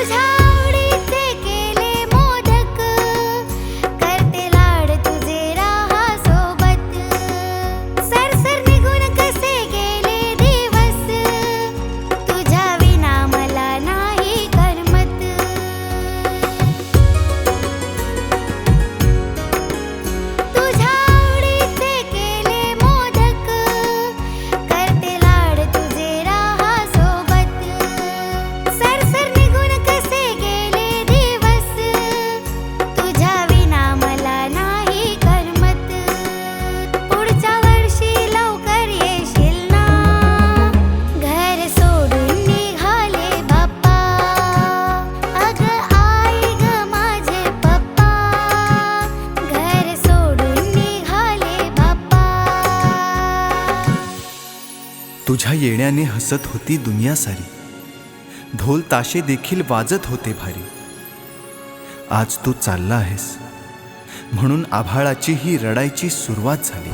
तुझ्या आवडीचे केले मोदक, करते लाड तुझे राहा सोबत. सरसर निघून कसे गेले दिवस, तुझ्या विना मला नाही करमत. तुझ्या आवडीचे केले मोदक, करते लाड तुझे राहा सोबत. सरसर निघून कसे गेले दिवस, तुझ्या विना मला नाही करमत. पुढच्या वर्षी लवकर येशील ना, घर सोडून निघाले बाप्पा. अगं आई ग माझे पप्पा, घर सोडून निघाले बाप्पा. तुझ्या येण्याने हसत होती दुनिया सारी, ढोल ताशे देखील वाजत होते भारी. आज तू चालला आहेस म्हणून आभाळाची ही रडायची सुरुवात झाली.